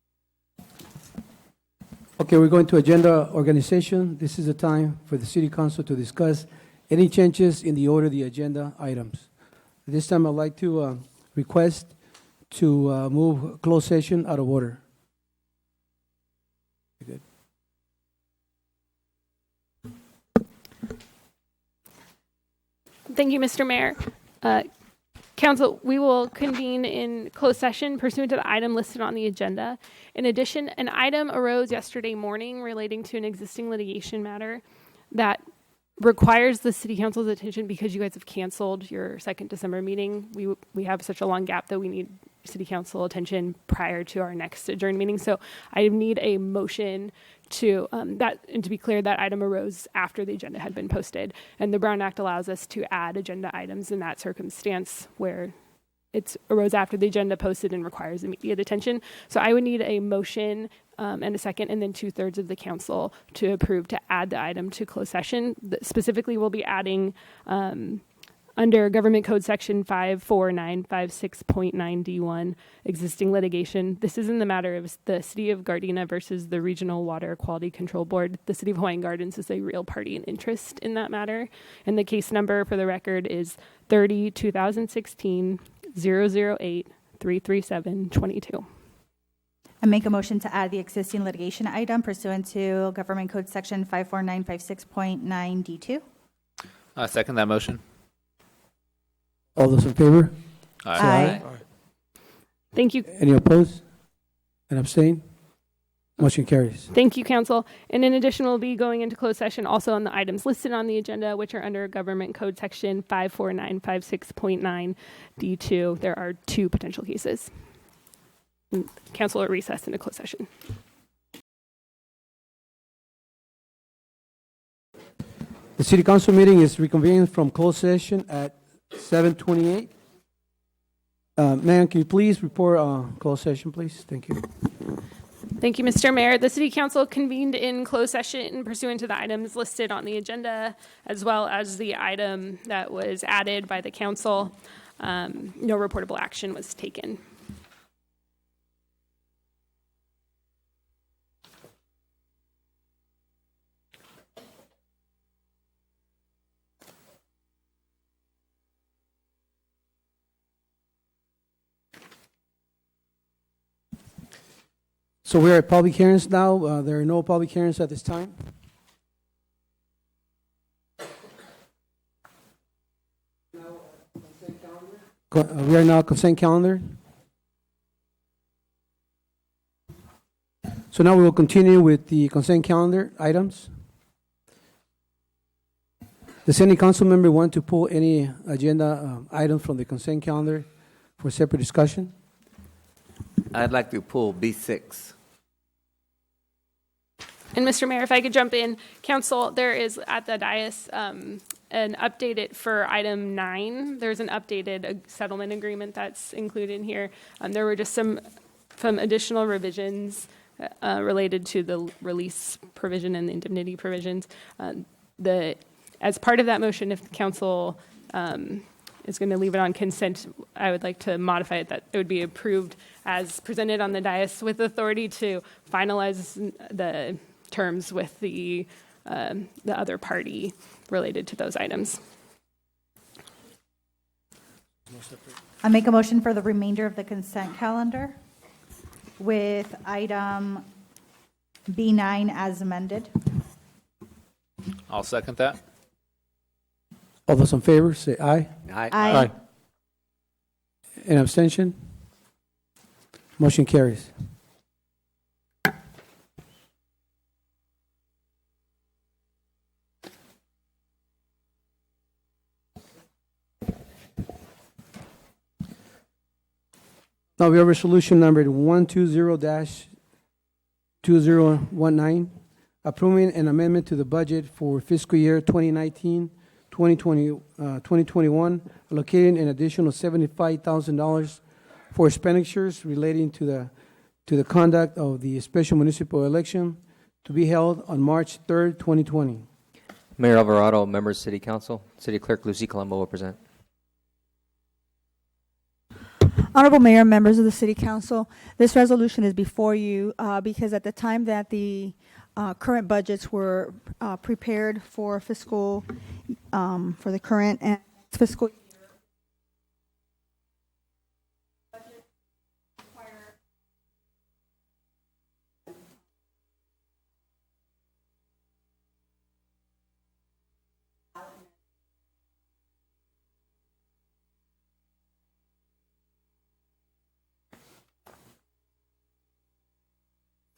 Okay, we're going to agenda organization. This is the time for the city council to discuss any changes in the order of the agenda items. At this time, I'd like to request to move closed session out of order. Good. Thank you, Mr. Mayor. Council, we will convene in closed session pursuant to the item listed on the agenda. In addition, an item arose yesterday morning relating to an existing litigation matter that requires the city council's attention because you guys have canceled your second December meeting. We have such a long gap that we need city council attention prior to our next adjourned meeting. So I need a motion to that, and to be clear, that item arose after the agenda had been posted. And the Brown Act allows us to add agenda items in that circumstance where it arose after the agenda posted and requires immediate attention. So I would need a motion and a second, and then 2/3 of the council to approve to add the item to closed session. Specifically, we'll be adding under Government Code Section 54956.9D1, existing litigation. This is in the matter of the City of Gardena versus the Regional Water Quality Control Board. The City of Hawaiian Gardens is a real party in interest in that matter. And the case number for the record is 30-2016-008-33722. I make a motion to add the existing litigation item pursuant to Government Code Section 54956.9D2. Second that motion. All those in favor? Aye. Thank you. Any opposed and abstain? Motion carries. Thank you, Council. And in addition, we'll be going into closed session also on the items listed on the agenda, which are under Government Code Section 54956.9D2. There are 2 potential cases. Council at recess into closed session. The city council meeting is reconvened from closed session at 7:28. Ma'am, can you please report on closed session, please? Thank you. Thank you, Mr. Mayor. The City Council convened in closed session pursuant to the items listed on the agenda, as well as the item that was added by the council. No reportable action was taken. So we're at public hearings now. There are no public hearings at this time. We are now consent calendar. So now we will continue with the consent calendar items. Does any council member want to pull any agenda items from the consent calendar for separate discussion? I'd like to pull B6. And Mr. Mayor, if I could jump in, Council, there is at the dais an updated for item 9. There's an updated settlement agreement that's included in here. There were just some additional revisions related to the release provision and the indemnity provisions. As part of that motion, if the Council is going to leave it on consent, I would like to modify it that it would be approved as presented on the dais with authority to finalize the terms with the other party related to those items. I make a motion for the remainder of the consent calendar with item B9 as amended. I'll second that. All those in favor, say aye. Aye. Aye. An abstention? Motion carries. Now we have resolution number 120-2019, approving an amendment to the budget for fiscal year 2019-2021, allocating an additional $75,000 for expenditures relating to the conduct of the special municipal election to be held on March 3rd, 2020. Mayor Alvarado, members of City Council, City Clerk Lucy Colombo will present. Honorable Mayor, members of the City Council, this resolution is before you because at the time that the current budgets were prepared for fiscal, for the current and fiscal year,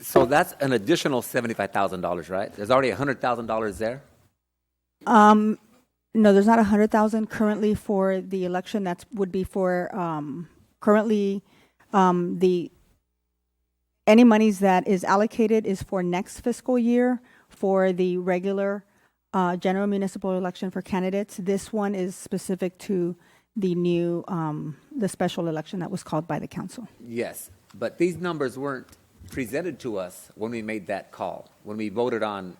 So that's an additional $75,000, right? There's already $100,000 there? No, there's not 100,000 currently for the election. That would be for currently the any monies that is allocated is for next fiscal year for the regular general municipal election for candidates. This one is specific to the new the special election that was called by the council. Yes, but these numbers weren't presented to us when we made that call, when we voted on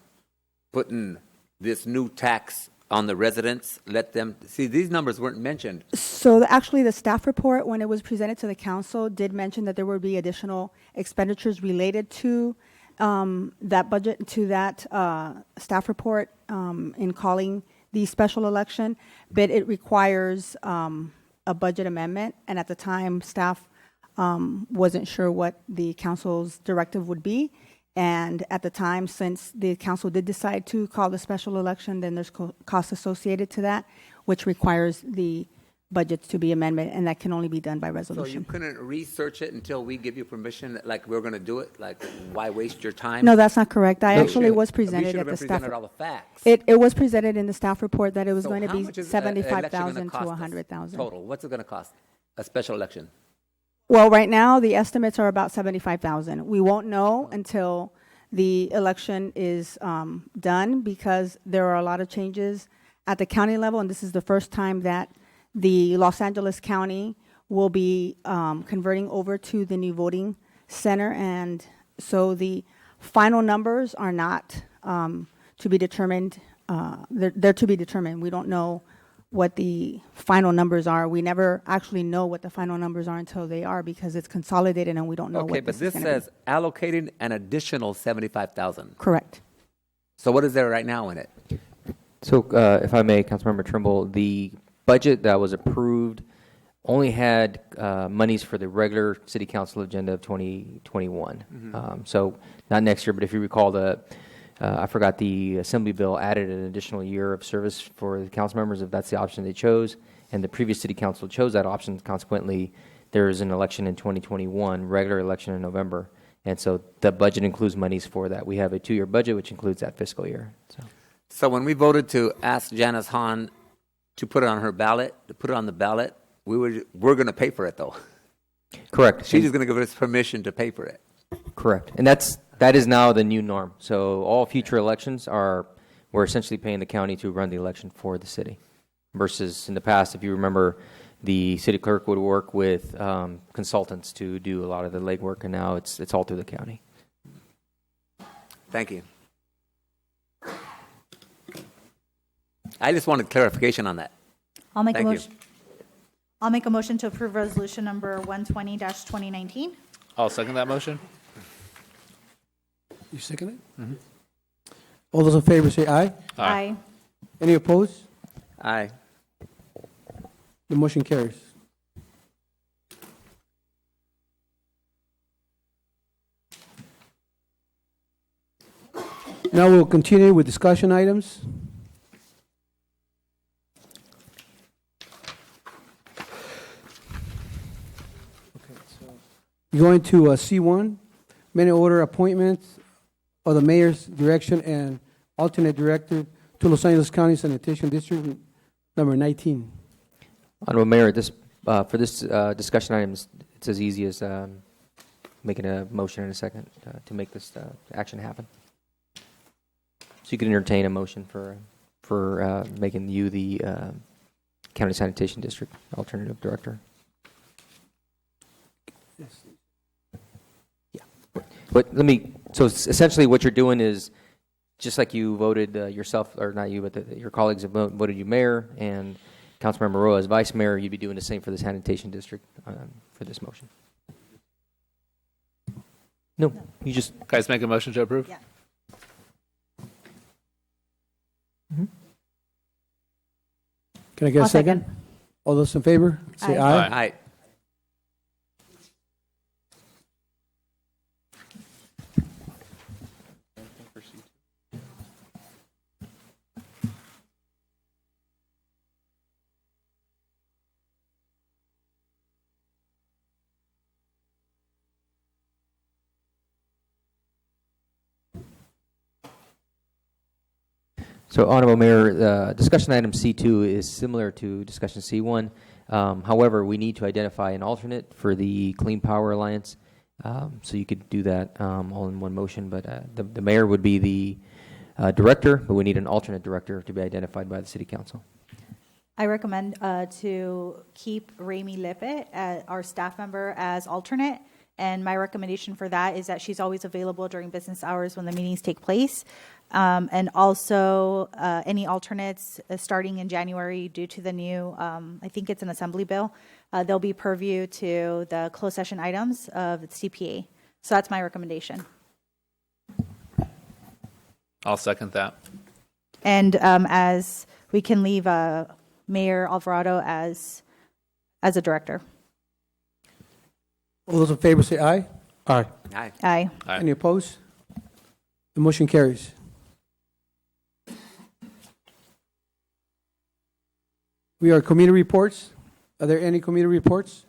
putting this new tax on the residents, let them see these numbers weren't mentioned. So actually the staff report, when it was presented to the council, did mention that there would be additional expenditures related to that budget, to that staff report in calling the special election, but it requires a budget amendment, and at the time staff wasn't sure what the council's directive would be. And at the time, since the council did decide to call the special election, then there's costs associated to that, which requires the budgets to be amended, and that can only be done by So you resolution. couldn't research it until we give you permission, like we're going to do it? Like, why waste your time? No, that's not correct. I No, actually should- was we presented should at have the been staff. presented all the facts. It was presented in the staff report that it was So going to how be much is a election gonna 75,000 to cost us 100,000. Total, what's it going to cost, a special election? Well, right now, the estimates are about 75,000. We won't know until the election is done because there are a lot of changes at the county level, and this is the first time that the Los Angeles County will be converting over to the new voting center, and so the final numbers are not to be determined. They're to be determined. We don't know what the final numbers are. We never actually know what the final numbers are until they are, because it's consolidated and we don't know Okay, what but this this is gonna says allocating an additional 75,000. be. Correct. So what is there right now in it? So, if I may, Councilmember Trimble, the budget that was approved only had monies for the regular city council agenda of 2021. So not next year, but if you recall, I forgot the Assembly bill added an additional year of service for the council members if that's the option they chose, and the previous city council chose that option. Consequently, there is an election in 2021, regular election in November, and so the budget includes monies for that. We have a 2-year budget, which includes that fiscal year. So when we voted to ask Janice Hahn to put it on her ballot, to put it on the ballot, we're going to pay for it, though. Correct. She's just going to give us permission to pay for it. Correct. And that is now the new norm. So all future elections we're essentially paying the county to run the election for the city. Versus in the past, if you remember, the city clerk would work with consultants to do a lot of the legwork, and now it's all through the county. Thank you. I just wanted clarification on that. I'll make a Thank you. motion. I'll make a motion to approve resolution number 120-2019. I'll second that motion. You second it? Mm-hmm. All those in favor say aye. Aye. Any opposed? Aye. The motion carries. Now we'll continue with discussion items. Going to C1, minute order appointments of the mayor's direction and alternate director to Los Angeles County Sanitation District number 19. Honorable Mayor, for this discussion item, it's as easy as making a motion in a second to make this action happen. So you can entertain a motion for making you the County Sanitation District alternative director. But so essentially what you're doing is, just like you voted yourself, or not you, but your colleagues have voted you mayor, and Councilmember Roa, as Vice Mayor, you'd be doing the same for the sanitation district for this motion. No, you just... Guys, make a motion to approve? Yeah. Can I get I'll a second? All those in favor, say aye. Aye. So, Honorable Mayor, discussion item C2 is similar to discussion C1. However, we need to identify an alternate for the Clean Power Alliance. So you could do that all in one motion, but the mayor would be the director, but we need an alternate director to be identified by the City Council. I recommend to keep Rami Lippet, our staff member, as alternate. And my recommendation for that is that she's always available during business hours when the meetings take place. And also any alternates starting in January due to the new, I think it's an assembly bill, they'll be purview to the closed session items of the CPA. So that's my recommendation. I'll second that. And as we can leave Mayor Alvarado as a director. All those in favor say aye. Aye. Aye. Aye. Aye. Any opposed? The motion carries. We are committee reports. Are there any committee reports?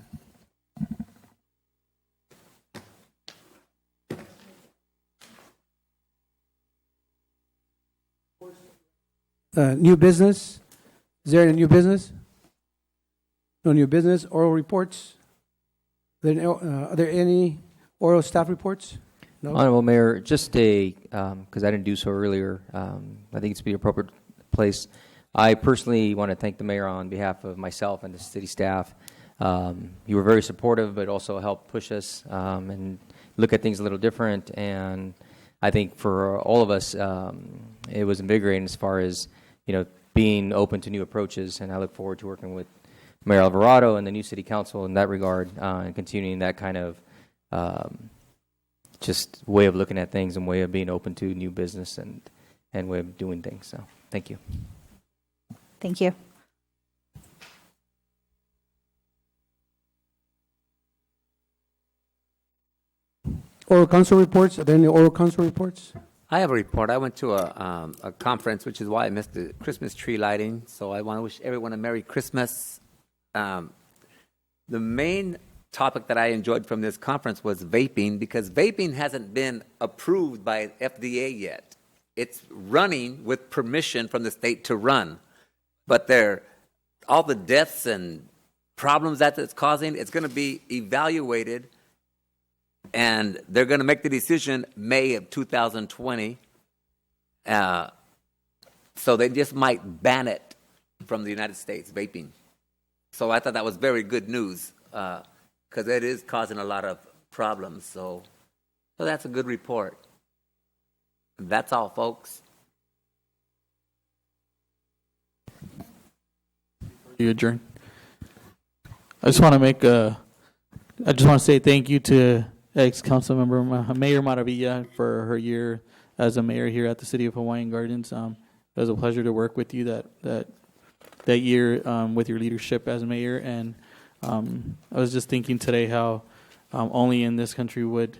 New business? Is there any new business? No new business. Oral reports? Are there any oral staff reports? No. Honorable Mayor, just because I didn't do so earlier, I think it's the appropriate place. I personally want to thank the mayor on behalf of myself and the city staff. You were very supportive, but also helped push us and look at things a little different. And I think for all of us, it was invigorating as far as being open to new approaches. And I look forward to working with Mayor Alvarado and the new city council in that regard, and continuing that kind of just way of looking at things and way of being open to new business and way of doing things. So thank you. Thank you. Oral council reports? Are there any oral council reports? I have a report. I went to a conference, which is why I missed the Christmas tree lighting. So I want to wish everyone a Merry Christmas. The main topic that I enjoyed from this conference was vaping, because vaping hasn't been approved by FDA yet. It's running with permission from the state to run. But all the deaths and problems that it's causing, it's going to be evaluated, and they're going to make the decision May of 2020. So they just might ban it from the United States, vaping. So I thought that was very good news, because it is causing a lot of problems. So that's a good report. That's all, folks. You adjourn. I just want to say thank you to ex-councilmember Mayor Maravilla for her year as a mayor here at the City of Hawaiian Gardens. It was a pleasure to work with you that year with your leadership as mayor. And I was just thinking today how only in this country would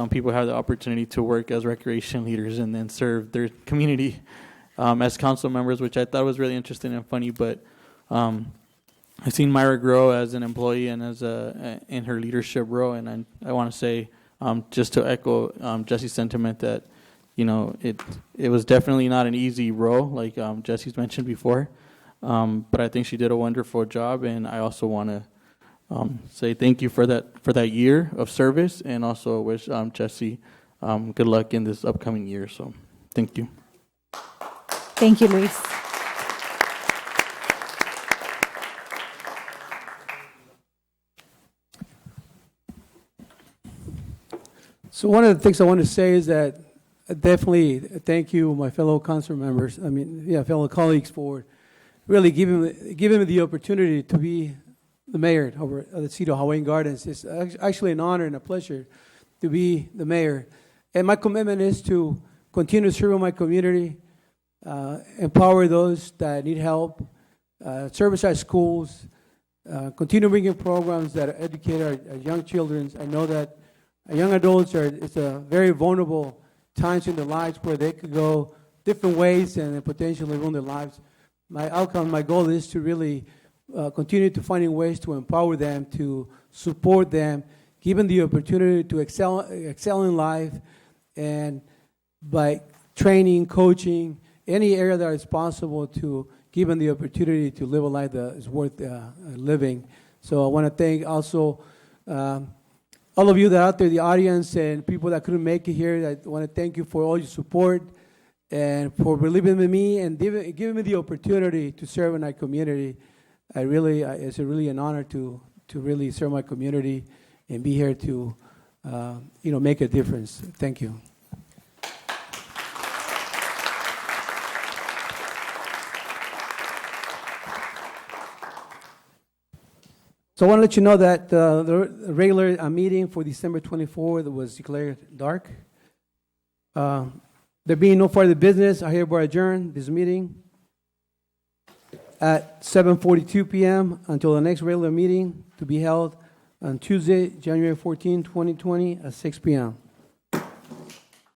people have the opportunity to work as recreation leaders and then serve their community as council members, which I thought was really interesting and funny. But I've seen Myra grow as an employee and as in her leadership role, and I want to say just to echo Jesse's sentiment that it was definitely not an easy role, like Jesse's mentioned before, but I think she did a wonderful job, and I also want to say thank you for that year of service, and also wish Jesse good luck in this upcoming year. So thank you. Thank you, Luis. So one of the things I want to say is that definitely thank you, my fellow council members. Fellow colleagues for really giving me the opportunity to be the mayor of the city of Hawaiian Gardens. It's actually an honor and a pleasure to be the mayor. And my commitment is to continue serving my community, empower those that need help, service our schools, continue bringing programs that educate our young children. I know that young adults it's a very vulnerable times in their lives where they could go different ways and potentially ruin their lives. My goal is to really continue to finding ways to empower them, to support them, give them the opportunity to excel in life, and by training, coaching, any area that is possible to give them the opportunity to live a life that is worth living. So I want to thank also all of you that are out there, the audience, and people that couldn't make it here. I want to thank you for all your support and for believing in me and giving me the opportunity to serve in our community. It's really an honor to really serve my community and be here to make a difference. Thank you. So I want to let you know that the regular meeting for December 24th was declared dark. There being no further business, I hereby adjourn this meeting at 7:42 p.m. until the next regular meeting to be held on Tuesday, January 14, 2020 at 6 p.m.